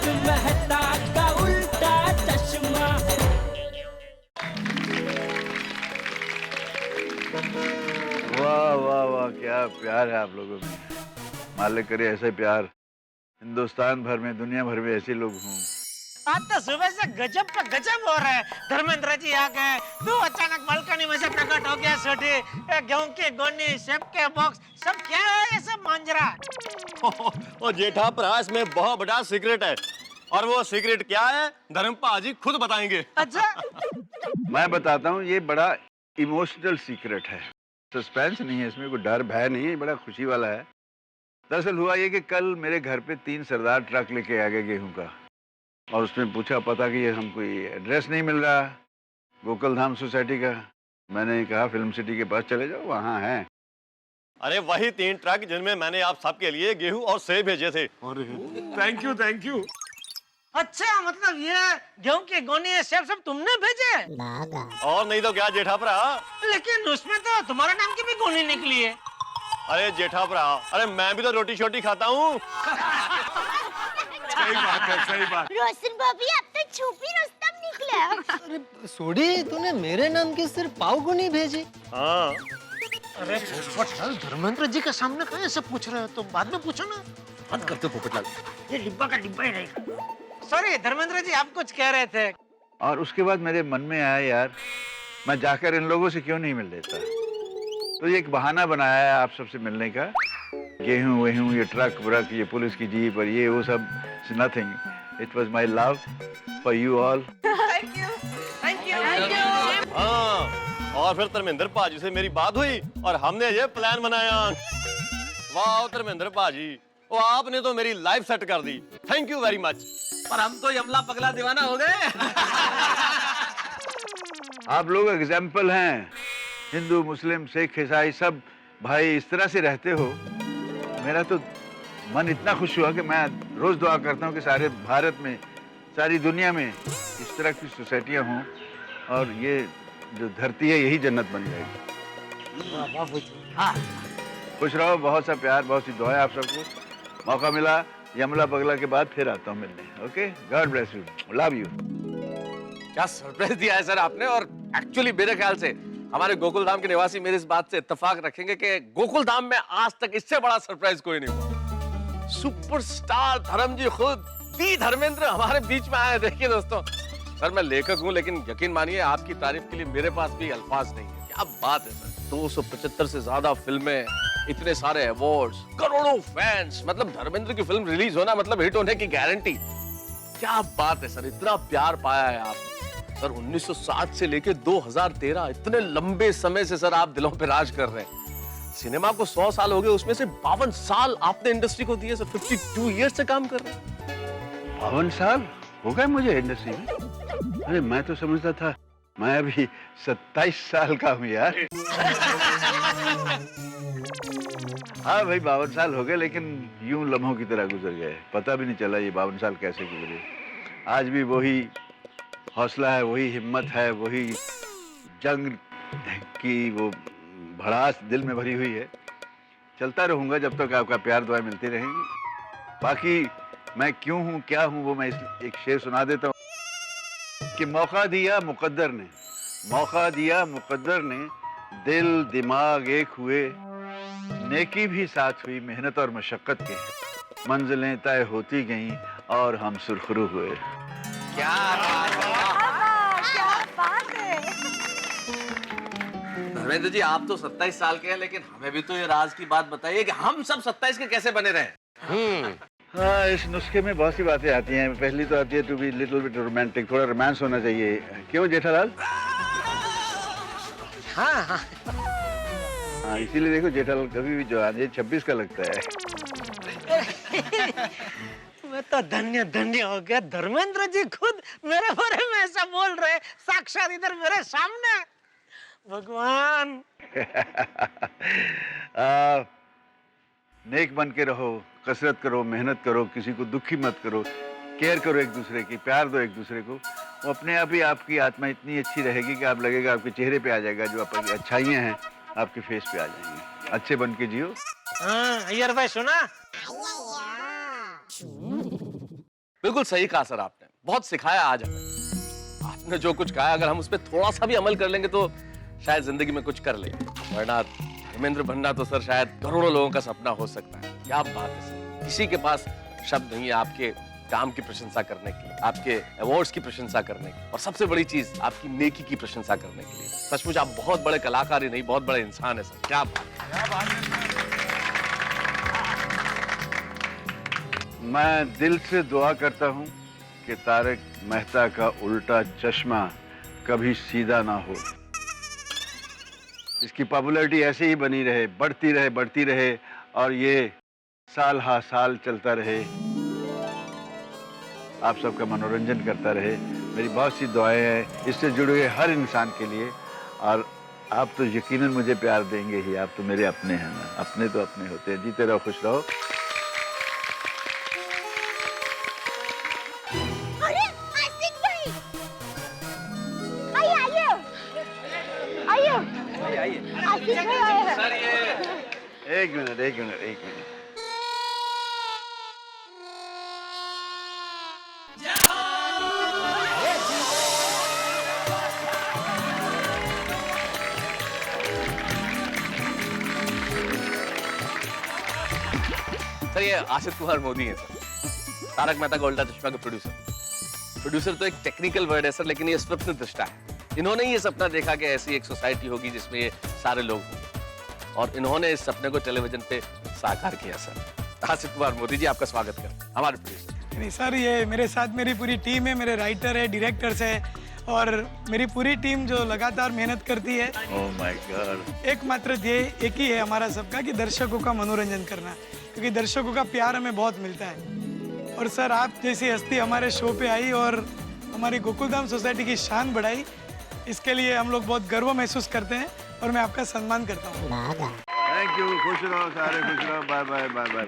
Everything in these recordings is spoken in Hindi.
मेहता का उल्टा चश्मा। वाह वाह वाह, क्या प्यार है आप लोगों में। मालिक करे ऐसा प्यार हिंदुस्तान भर में, दुनिया भर में ऐसे लोग हों। आज तो सुबह से गजब पे गजब हो रहा है। धर्मेंद्र जी आ गए, तू अचानक बालकनी में से प्रकट हो गया। छोटे गेहूं के गोनी, सेब के बॉक्स, सब क्या है ये सब मांजरा? ओ जेठा प्रकाश में बहुत बड़ा सीक्रेट है, और वो सीक्रेट क्या है धर्मपा जी खुद बताएंगे। अच्छा, मैं बताता हूँ, ये बड़ा इमोशनल सीक्रेट है। सस्पेंस नहीं है इसमें, कोई डर भय नहीं है, बड़ा खुशी वाला है। दरअसल हुआ ये कि कल मेरे घर पे 3 सरदार ट्रक लेके आ गए गेहूं का, और उसमें पूछा पता कि ये हमको ये एड्रेस नहीं मिल रहा गोकुल धाम सोसाइटी का। मैंने कहा फिल्म सिटी के पास चले जाओ, वहाँ है। अरे वही 3 ट्रक जिनमें मैंने आप सबके लिए गेहूं और सेब भेजे थे। Thank you thank you. अच्छा मतलब ये गेहूं के गोनी, सेब सब तुमने भेजे? और नहीं तो क्या जेठा भरा। लेकिन उसमें तो तुम्हारे नाम की भी गोनी निकली है। अरे जेठा भरा, अरे मैं भी तो रोटी शोटी खाता हूँ। सही बात है, सही बात। रोशन भाभी अब तो छुपी रुस्तम निकला। अरे सोडी, तूने मेरे नाम की सिर्फ पाव को नहीं भेजी? हाँ अरे पोपटलाल, धर्मेंद्र जी के सामने कहीं से पूछ रहे हो, तो बाद में पूछो ना। मत करते पोपटलाल। ये डिब्बा का डिब्बा ही रहेगा। सॉरी धर्मेंद्र जी, आप कुछ कह रहे थे। और उसके बाद मेरे मन में आया, यार मैं जाकर इन लोगों से क्यों नहीं मिल लेता। तो ये एक बहाना बनाया है आप सबसे मिलने का। गेहूं वेहूं, ये ट्रक व्रक, ये पुलिस की जीप और ये वो सब, nothing. It was my love for you all. Thank you, thank you, thank you. हाँ, और फिर धर्मेंद्र पाजी से मेरी बात हुई और हमने ये प्लान बनाया। वाह धर्मेंद्र पाजी, वो आपने तो मेरी लाइफ सेट कर दी। Thank you very much. पर हम तो यमला पगला दीवाना हो गए। आप लोग एग्जाम्पल हैं। हिंदू मुस्लिम सिख ईसाई सब भाई इस तरह से रहते हो। मेरा तो मन इतना खुश हुआ कि मैं रोज दुआ करता हूँ कि सारे भारत में, सारी दुनिया में इस तरह की सोसाइटियाँ हों, और ये जो धरती है यही जन्नत बन जाएगी। खुश रहो, बहुत सा प्यार, बहुत सी दुआएं आप सबको। मौका मिला यमला पगला के बाद फिर आता हूँ मिलने। Okay, God bless you, love you. क्या सरप्राइज दिया है सर आपने। और एक्चुअली मेरे ख्याल से हमारे गोकुल धाम के निवासी मेरे इस बात से इत्तेफाक रखेंगे कि गोकुल धाम में आज तक इससे बड़ा सरप्राइज कोई नहीं हुआ। सुपरस्टार धर्म जी खुद, दी धर्मेंद्र हमारे बीच में आए। देखिए दोस्तों, सर मैं लेखक हूं, लेकिन यकीन मानिए आपकी तारीफ के लिए मेरे पास भी अल्फाज नहीं है। क्या बात है सर, 275 से ज्यादा फिल्में, इतने सारे अवार्ड्स, करोड़ों फैंस। मतलब धर्मेंद्र की फिल्म रिलीज होना मतलब हिट होने की गारंटी। क्या बात है सर, इतना प्यार पाया है आपने। सर 1960 से लेके 2013, इतने लंबे समय से सर आप दिलों पे राज कर रहे हैं। सिनेमा को 100 साल हो गए, उसमें से 52 साल आपने इंडस्ट्री को दिए सर। 52 ईयर्स से काम कर रहे हैं। 52 साल हो गए मुझे इंडस्ट्री में। अरे मैं तो समझता था मैं अभी 27 साल का हूँ यार। हाँ भाई 52 साल हो गए, लेकिन यूं लम्हों की तरह गुजर गए। पता भी नहीं चला ये 52 साल कैसे गुजरे। आज भी वही हौसला है, वही हिम्मत है, वही जंग की वो भड़ास दिल में भरी हुई है। चलता रहूंगा जब तक आपका प्यार दुआएं मिलती रहेंगी। बाकी मैं क्यों हूँ, क्या हूँ, वो मैं एक शेर सुना देता हूँ कि मौका दिया मुकद्दर ने, मौका दिया मुकद्दर ने, दिल दिमाग एक हुए, नेकी भी साथ हुई मेहनत और मशक्कत के, मंजिलें तय होती गईं और हम सुरखरू हुए। क्या बात है। धर्मेंद्र जी, आप तो 27 साल के हैं, लेकिन हमें भी तो ये राज की बात बताइए कि हम सब 27 के कैसे बने रहे। हाँ, इस नुस्खे में बहुत सी बातें आती हैं। पहली तो आती है to be little bit romantic, थोड़ा रोमांस होना चाहिए। क्यों जेठालाल? हाँ हाँ, हाँ, इसीलिए देखो जेठालाल कभी भी जवान, ये 26 का लगता है। मैं तो धन्य धन्य हो गया। धर्मेंद्र जी खुद मेरे बारे में ऐसा बोल रहे, साक्षात इधर मेरे सामने। भगवान। नेक बन के रहो, कसरत करो, मेहनत करो, किसी को दुखी मत करो, केयर करो एक दूसरे की, प्यार दो एक दूसरे को। वो अपने आप ही आपकी आत्मा इतनी अच्छी रहेगी कि आप लगेगा आपके चेहरे पे आ जाएगा, जो आपकी अच्छाइयाँ हैं आपके फेस पे आ जाएंगी। अच्छे बन के जियो। हाँ अय्यर भाई सुना? बिल्कुल सही कहा सर आपने, बहुत सिखाया आज हमें। आपने जो कुछ कहा अगर हम उस पर थोड़ा सा भी अमल कर लेंगे तो शायद जिंदगी में कुछ कर लेंगे, वरना धर्मेंद्र बनना तो सर शायद करोड़ों लोगों का सपना हो सकता है। क्या बात है सर, किसी के पास शब्द नहीं है आपके काम की प्रशंसा करने के लिए, आपके अवार्ड्स की प्रशंसा करने की, और सबसे बड़ी चीज आपकी नेकी की प्रशंसा करने के लिए। सचमुच आप बहुत बड़े कलाकार ही नहीं, बहुत बड़े इंसान है सर। क्या बात है। मैं दिल से दुआ करता हूं कि तारक मेहता का उल्टा चश्मा कभी सीधा ना हो, इसकी पॉपुलैरिटी ऐसे ही बनी रहे, बढ़ती रहे और ये साल हा साल चलता रहे, आप सबका मनोरंजन करता रहे। मेरी बहुत सी दुआएं हैं इससे जुड़े हुए हर इंसान के लिए, और आप तो यकीनन मुझे प्यार देंगे ही, आप तो मेरे अपने हैं ना, अपने तो अपने होते हैं। जीते रहो, खुश रहो। अरे आसिफ भाई, आइए आसिफ भाई आए हैं। सर ये एक मिनट। सर ये आसिफ कुमार मोदी है सर, तारक मेहता का उल्टा चश्मा के प्रोड्यूसर तो एक टेक्निकल वर्ड है सर, लेकिन ये स्वप्न दृष्टा है। इन्होंने ये सपना देखा कि ऐसी एक सोसाइटी होगी जिसमें ये सारे लोग होंगे, और इन्होंने इस सपने को टेलीविजन पे साकार किया सर। आसिफ कुमार मोदी जी आपका स्वागत करते हैं, हमारे प्रोड्यूसर। नहीं सर, ये मेरे साथ मेरी पूरी टीम है, मेरे राइटर है, डायरेक्टर्स है, और मेरी पूरी टीम जो लगातार मेहनत करती है। Oh my God. एकमात्र ध्येय एक ही है हमारा सबका, कि दर्शकों का मनोरंजन करना, क्योंकि दर्शकों का प्यार हमें बहुत मिलता है। और सर आप जैसी हस्ती हमारे शो पे आई और हमारी गोकुलधाम सोसाइटी की शान बढ़ाई, इसके लिए हम लोग बहुत गर्व महसूस करते हैं और मैं आपका सम्मान करता हूँ। थैंक यू, खुश रहो सारे, खुश रहो। Bye bye bye bye.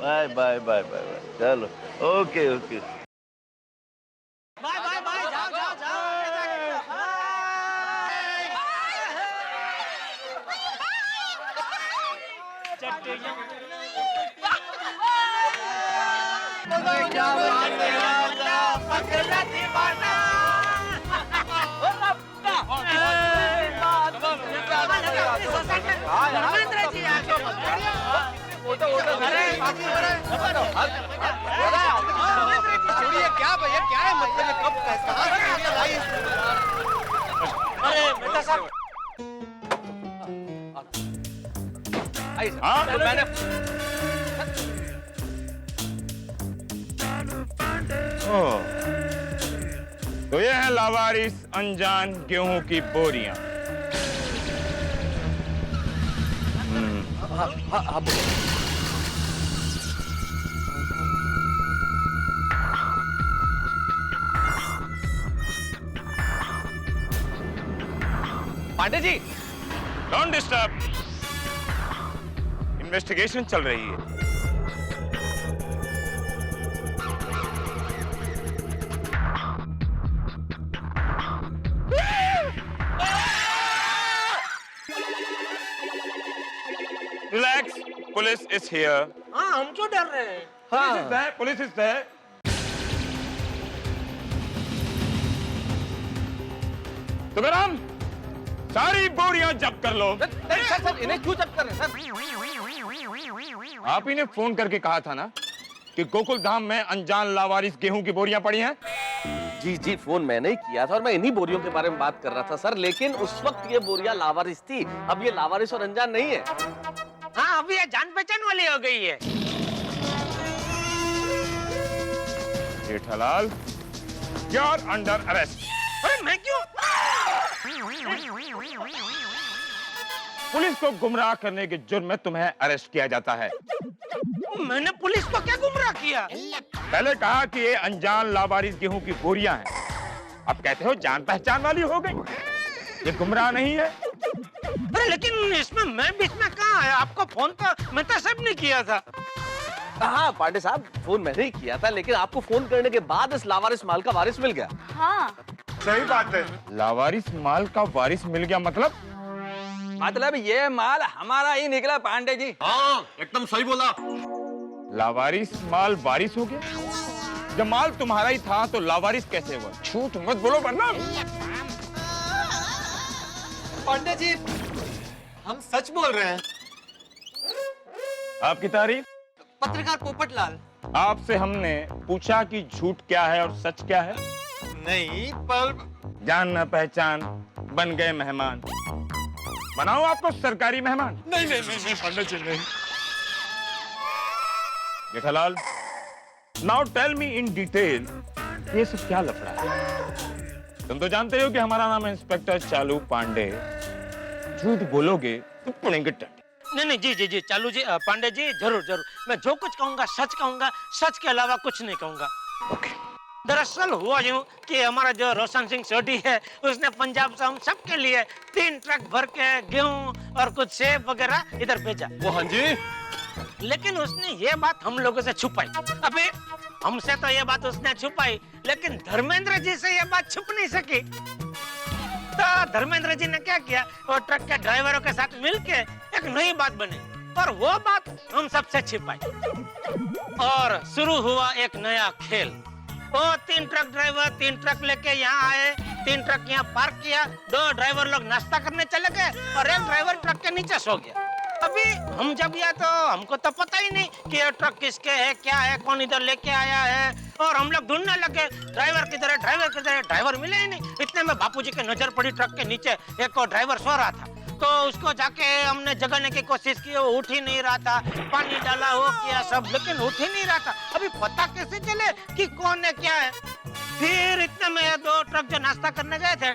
Bye bye bye bye bye. चलो ओके ओके। बाय जाओ धर्मेंद्र जी छोड़िए, क्या भैया, क्या है मतलब, कब कहाँ आई? अरे मेहता साहब, आइए सर। हाँ? तो मैंने तो ये है लावारिस अनजान गेहूं की बोरियां। हाँ, Pandey ji, don't disturb, investigation चल रही है। Relax, police is here. हाँ हम क्यों डर रहे हैं? Police is there. तुकाराम, सारी बोरियां जब्त कर लो। सर इन्हें क्यों जब्त कर रहे हैं सर? आप ही ने फोन करके कहा था ना कि गोकुल धाम में अनजान लावारिस गेहूं की बोरियां पड़ी हैं। जी, फोन मैंने ही किया था और मैं इन्हीं बोरियों के बारे में बात कर रहा था सर, लेकिन उस वक्त ये बोरियां लावारिस थी, अब ये लावारिस और अनजान नहीं है। हाँ अभी ये जान पहचान वाली हो गई है। Jethalal, you are under arrest. अरे मैं क्यों? पुलिस को गुमराह करने के जुर्म में तुम्हें अरेस्ट किया जाता है। मैंने पुलिस को क्या गुमराह किया? पहले कहा कि ये अनजान लावारिस गेहूं की बोरियां हैं, अब कहते हो जान पहचान वाली हो गई। ये गुमराह नहीं है। अरे लेकिन इसमें मैं बीच में कहाँ है? आपको फोन तो मेहता साहब ने किया था। हाँ पांडे साहब, फोन मैंने ही किया था, लेकिन आपको फोन करने के बाद इस लावारिस माल का वारिस मिल गया। हाँ सही बात है, लावारिस माल का वारिस मिल गया मतलब ये माल हमारा ही निकला पांडे जी। हाँ एकदम सही बोला। लावारिस माल वारिस हो गया। जब माल तुम्हारा ही था तो लावारिस कैसे हुआ? झूठ मत बोलो वरना। पांडे जी हम सच बोल रहे हैं। आपकी तारीफ? पत्रकार पोपटलाल। आपसे हमने पूछा कि झूठ क्या है और सच क्या है। नहीं पर जान न पहचान बन गए मेहमान। बनाओ आपको सरकारी मेहमान। नहीं पंडित जी नहीं। Jethalal, now tell me in detail, ये सब क्या लफड़ा है? तुम तो जानते हो कि हमारा नाम है इंस्पेक्टर चालू पांडे। झूठ बोलोगे तो पड़ेंगे टंडे। नहीं जी जी जी चालू जी पांडे जी जरूर जरूर, मैं जो कुछ कहूंगा, सच के अलावा कुछ नहीं कहूंगा। ओके। दरअसल हुआ यूं कि हमारा जो रोशन सिंह सोढ़ी है, उसने पंजाब से हम सबके लिए 3 ट्रक भर के गेहूं और कुछ सेब वगैरह इधर भेजा। वो हाँ जी, लेकिन उसने ये बात हम लोगों से छुपाई। अबे हमसे तो ये बात उसने छुपाई, लेकिन धर्मेंद्र जी से ये बात छुप नहीं सकी। तो धर्मेंद्र जी ने क्या किया, वो ट्रक के ड्राइवरों के साथ मिलके एक नई बात बनी और वो बात हम सबसे छिपाई। और शुरू हुआ एक नया खेल। वो 3 ट्रक ड्राइवर 3 ट्रक लेके यहाँ आए, 3 ट्रक यहाँ पार्क किया, 2 ड्राइवर लोग नाश्ता करने चले गए और एक ड्राइवर ट्रक के नीचे सो गया। अभी हम जब गया तो हमको तो पता ही नहीं कि ये ट्रक किसके है, क्या है, कौन इधर लेके आया है, और हम लोग ढूंढने लगे ड्राइवर किधर है, ड्राइवर मिले ही नहीं। इतने में बापूजी की नजर पड़ी ट्रक के नीचे एक और ड्राइवर सो रहा था। तो उसको जाके हमने जगाने की कोशिश की, वो उठ ही नहीं रहा था, पानी डाला वो किया सब, लेकिन उठ ही नहीं रहा था। अभी पता कैसे चले कि कौन है क्या है? फिर इतने में 2 ट्रक जो नाश्ता करने गए थे,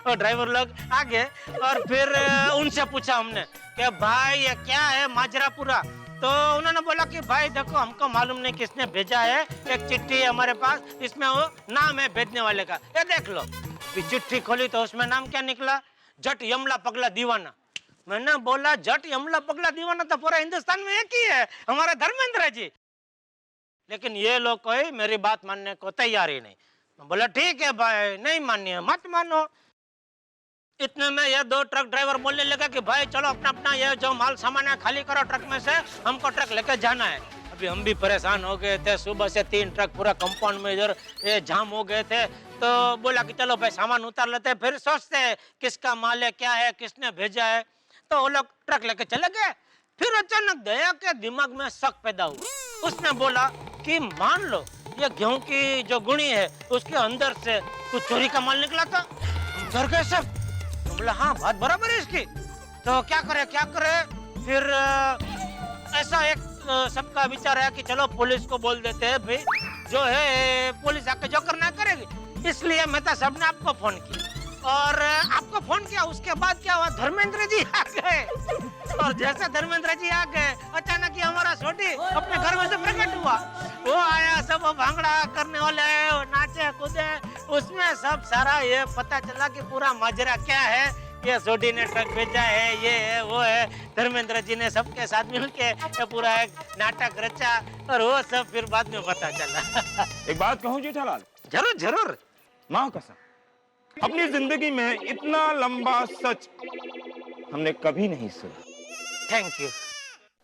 और ड्राइवर लोग आ गए और फिर उनसे पूछा हमने कि भाई ये क्या है माजरा पूरा। तो उन्होंने बोला कि भाई देखो हमको मालूम नहीं किसने भेजा है, एक चिट्ठी है हमारे पास, इसमें वो नाम है भेजने वाले का, ये देख लो। चिट्ठी खोली तो उसमें नाम क्या निकला, जट यमला पगला दीवाना। मैंने बोला जट यमला पगला दीवाना तो पूरा हिंदुस्तान में एक ही है, हमारा धर्मेंद्र जी। लेकिन ये लोग कोई मेरी बात मानने को तैयार ही नहीं। मैं बोला ठीक है भाई, नहीं मानिए मत मानो। इतने में ये 2 ट्रक ड्राइवर बोलने लगा कि भाई चलो अपना अपना ये जो माल सामान है खाली करो ट्रक में से, हमको ट्रक लेकर जाना है। अभी हम भी परेशान हो गए थे, सुबह से 3 ट्रक पूरा कंपाउंड में इधर ये जाम हो गए थे। तो बोला कि चलो भाई सामान उतार लेते हैं, फिर सोचते हैं किसका माल है, क्या है, किसने भेजा है। तो वो लोग ट्रक लेके चले गए। फिर अचानक दया के दिमाग में शक पैदा हुआ। उसने बोला कि मान लो ये गेहूं की जो गुणी है उसके अंदर से कुछ चोरी का माल निकला था, हम डर गए सब। तो बोला हाँ बात बराबर है इसकी, तो क्या करे। फिर ऐसा एक सबका विचार है कि चलो पुलिस को बोल देते हैं, भाई जो है पुलिस आके जो करना करेगी। इसलिए मेहता साहब ने आपको फोन किया और आपको फोन किया। उसके बाद क्या हुआ, धर्मेंद्र जी आ गए और जैसे धर्मेंद्र जी आ गए अचानक ही हमारा छोटी अपने घर में से प्रकट हुआ। वो आया, सब भांगड़ा करने वाले आए, वो नाचे कूदे, उसमें सब सारा ये पता चला कि पूरा माजरा क्या है। ये सोडी ने ट्रक भेजा है, ये है वो है। धर्मेंद्र जी ने सबके साथ मिलके ये पूरा एक नाटक रचा और वो सब फिर बाद में पता चला। एक बात कहूं जेठालाल? जरूर जरूर। माँ कसम, अपनी जिंदगी में इतना लंबा सच हमने कभी नहीं सुना। Thank you.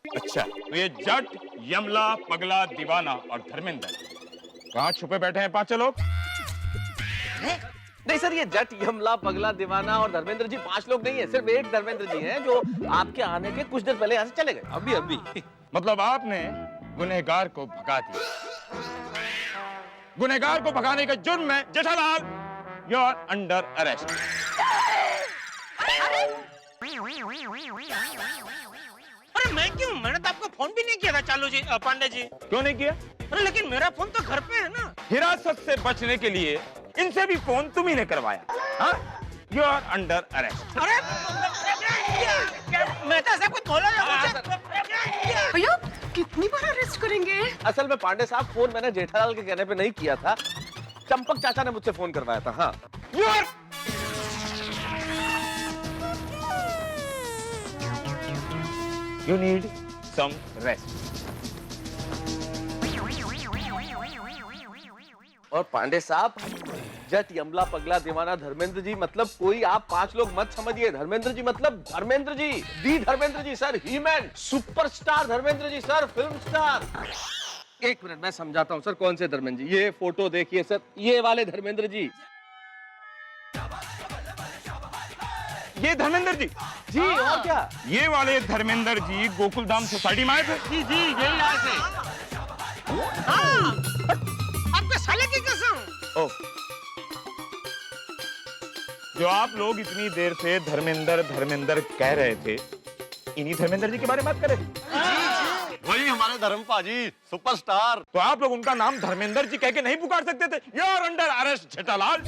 अच्छा, तो ये जट यमला पगला दीवाना और धर्मेंद्र कहाँ छुपे बैठे हैं 5 लोग? नहीं सर, ये जट यमला पगला दीवाना और धर्मेंद्र जी 5 लोग नहीं है, सिर्फ एक धर्मेंद्र जी हैं जो आपके आने के कुछ देर पहले यहाँ से चले गए, अभी। मतलब आपने गुनहगार को भगा दिया। गुनहगार को भगाने का जुर्म में Jethalal, you are under arrest. अरे मैं क्यों, मैंने तो आपको फोन भी नहीं किया था चालू जी, पांडे जी। क्यों नहीं किया? अरे लेकिन मेरा फोन तो घर पे है ना। हिरासत से बचने के लिए इनसे भी फोन तुम ही ने करवाया। हाँ, यू आर अंडर अरेस्ट। अरे मेहता साहब कुछ बोला भैया कितनी बार अरेस्ट करेंगे? असल में पांडे साहब, फोन मैंने जेठालाल के कहने पे नहीं किया था, चंपक चाचा ने मुझसे फोन करवाया था। हाँ, you are You need some rest. और पांडे साहब, जट यमला पगला दीवाना धर्मेंद्र जी मतलब कोई आप 5 लोग मत समझिए। धर्मेंद्र जी मतलब धर्मेंद्र जी, दी Dharmendra ji sir, He-Man, superstar Dharmendra ji sir, film star. एक मिनट मैं समझाता हूँ सर कौन से धर्मेंद्र जी। ये फोटो देखिए सर, ये वाले धर्मेंद्र जी। ये धर्मेंद्र जी? जी और क्या? ये वाले धर्मेंद्र जी गोकुलधाम सोसाइटी में आए थे? जी जी यही आए थे। हाँ, आपके साले की कसम। ओह, जो आप लोग इतनी देर से धर्मेंद्र धर्मेंद्र कह रहे थे, इन्हीं धर्मेंद्र जी के बारे में बात कर रहे थे? वही हमारे धर्म पाजी, सुपरस्टार। तो आप लोग उनका नाम धर्मेंद्र जी कह के नहीं पुकार सकते थे? You are under arrest Jethalal.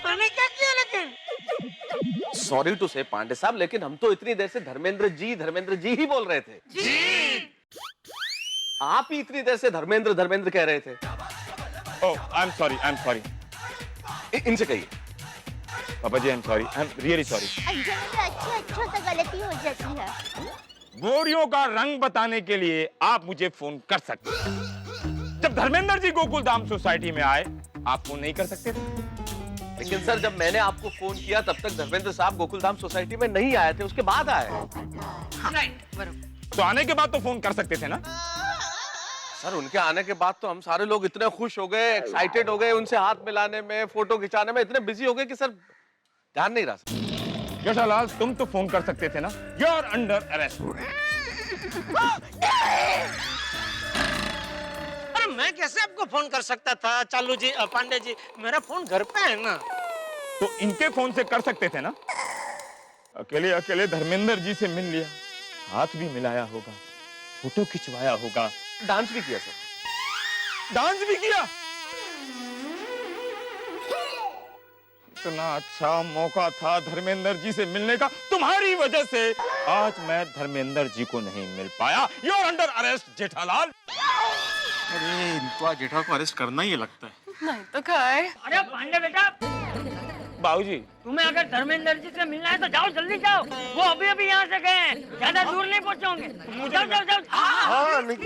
मैंने क्या किया लेकिन? सॉरी टू से पांडे साहब, लेकिन हम तो इतनी देर से धर्मेंद्र जी ही बोल रहे थे। जी। आप ही इतनी देर से धर्मेंद्र धर्मेंद्र कह रहे थे। Oh, I am sorry. इनसे कहिए। पापा जी, I am sorry, I am really sorry. अच्छा तो गलती हो जाती है। गोरियों का रंग बताने के लिए आप मुझे फोन कर सकते हैं। जब धर्मेंद्र जी गोकुलधाम सोसाइटी में आए, आप फोन नहीं कर सकते थे? लेकिन सर, जब मैंने आपको फोन किया तब तक धर्मेंद्र साहब गोकुलधाम सोसाइटी में नहीं आए थे, उसके बाद आए। तो आने के बाद तो फोन कर सकते थे ना? सर, उनके आने के बाद तो हम सारे लोग इतने खुश हो गए, एक्साइटेड हो गए, उनसे हाथ मिलाने में, फोटो खिंचाने में इतने बिजी हो गए कि सर ध्यान नहीं रहा। जेठालाल, तुम तो फोन कर सकते थे ना? You are under arrest. अरे मैं कैसे आपको फोन कर सकता था चालू जी, पांडे जी, मेरा फोन घर पे है ना। तो इनके फोन से कर सकते थे ना? अकेले अकेले धर्मेंद्र जी से मिल लिया, हाथ भी मिलाया होगा, फोटो खिंचवाया होगा, डांस भी किया सर। डांस भी किया। इतना अच्छा मौका था धर्मेंद्र जी से मिलने का, तुम्हारी वजह से आज मैं धर्मेंद्र जी को नहीं मिल पाया। You are under arrest Jethalal. अरे इनको आज जेठा को अरेस्ट करना ही लगता है। नहीं तो क्या है? अरे पांडे बेटा, बाबूजी, तुम्हें अगर धर्मेंद्र जी से मिलना है तो जाओ, जल्दी जाओ। वो अभी यहाँ से गए हैं, ज्यादा दूर नहीं पहुँचोगे। जाओ। हाँ, नहीं।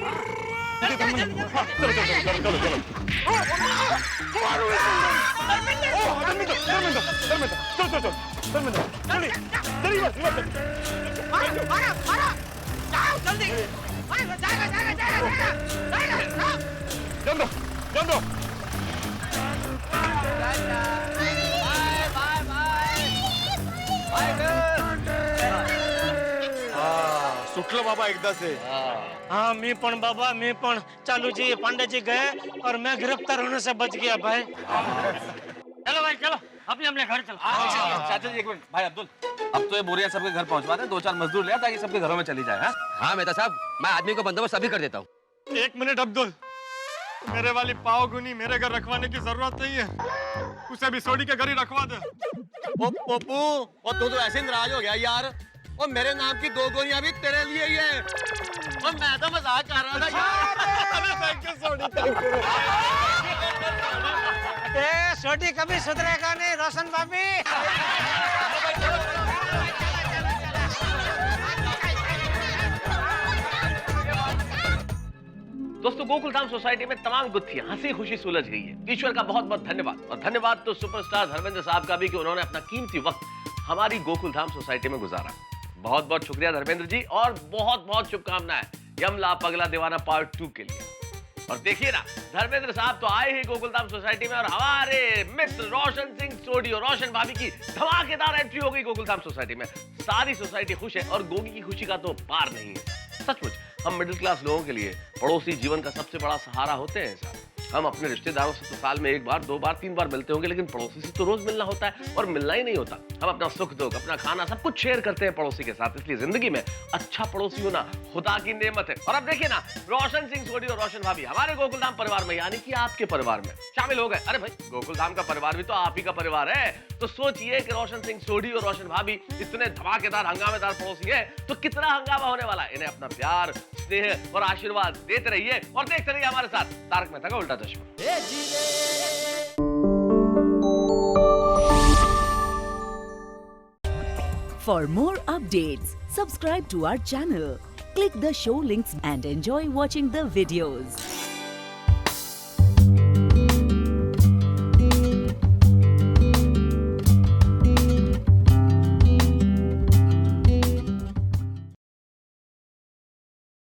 सुटलो बाबा एकदा से। हाँ मी पण बाबा, मी पण। चालू जी, पांडे जी गए और मैं गिरफ्तार होने से बच गया भाई। चलो भाई चलो, अपने घर चलो। चाचा जी एक मिनट, भाई अब्दुल, अब तो ये बोरियां सबके घर पहुंचवा दे, 2-4 मजदूर ले आ ताकि सबके घरों में चली जाए। हाँ मेहता साहब, मैं आदमी को बंदोबस्त अभी कर देता हूँ। 1 मिनट अब्दुल, मेरे वाली पाव गुनी मेरे घर रखवाने की जरूरत नहीं है, उसे भी सोडी के घर ही रखवा दे। ओ पप्पू, और तू तो ऐसे नाराज हो गया यार। और मेरे नाम की 2 गोलियां भी तेरे लिए ही है। और मैं तो मजाक कर रहा था यार। Thank you Sodhi, thank you. छोटी कभी सुधरेगा नहीं रोशन भाभी। दोस्तों, गोकुलधाम सोसाइटी में तमाम गुत्थियां हंसी खुशी सुलझ गई है। ईश्वर का बहुत बहुत धन्यवाद। और धन्यवाद तो सुपरस्टार धर्मेंद्र साहब का भी कि उन्होंने अपना कीमती वक्त हमारी गोकुलधाम सोसाइटी में गुजारा। बहुत बहुत शुक्रिया धर्मेंद्र जी, और बहुत बहुत शुभकामनाएं यमला पगला दीवाना पार्ट 2 के लिए। और देखिए ना, धर्मेंद्र साहब तो आए ही गोकुलधाम सोसाइटी में, और हमारे मित्र रोशन सिंह सोडी और रोशन भाभी की धमाकेदार एंट्री हो गई गोकुलधाम सोसाइटी में। सारी सोसाइटी खुश है, और गोगी की खुशी का तो पार नहीं है। सचमुच हम मिडिल क्लास लोगों के लिए पड़ोसी जीवन का सबसे बड़ा सहारा होते हैं सर। हम अपने रिश्तेदारों से तो साल में 1 बार, 2 बार, 3 बार मिलते होंगे, लेकिन पड़ोसी से तो रोज मिलना होता है, और मिलना ही नहीं होता। हम अपना सुख दुख, अपना खाना सब कुछ शेयर करते हैं पड़ोसी के साथ। इसलिए जिंदगी में अच्छा पड़ोसी होना खुदा की नेमत है। और अब देखिए ना, रोशन सिंह सोडी और रोशन भाभी हमारे गोकुलधाम परिवार में, यानी कि आपके परिवार में शामिल हो गए। अरे भाई, गोकुलधाम का परिवार भी तो आप ही का परिवार है। तो सोचिए कि रोशन सिंह सोडी और रोशन भाभी इतने धमाकेदार हंगामेदार पड़ोसी है, तो कितना हंगामा होने वाला है। इन्हें अपना प्यार, स्नेह और आशीर्वाद देते रहिए, और देखते रहिए हमारे साथ तारक मेहता का उल्टा चश्मा। For more updates, subscribe to our channel, click the show links and enjoy watching the videos.